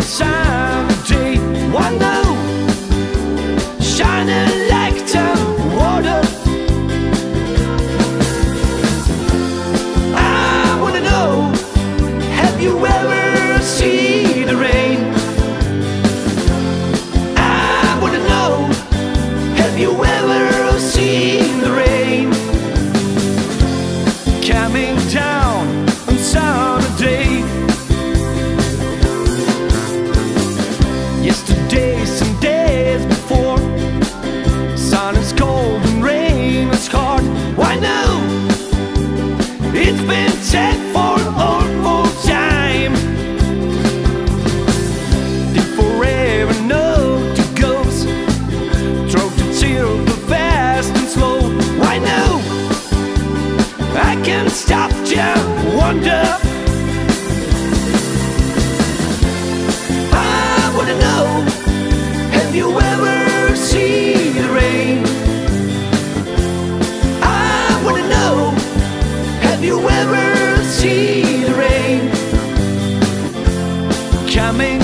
sunny day. Why no? Shining like the water. I wanna know, have you ever seen the rain? I wanna know, have you ever seen the rain? Coming down on sunny day. Yesterdays and days before, sun is cold and rain is hard. Why no? It's been said for all time. Did forever know to goes, throw the circle fast and slow. Why no? I can't stop to wonder. I wanna know, have you ever seen the rain? I wanna know, have you ever seen the rain? Coming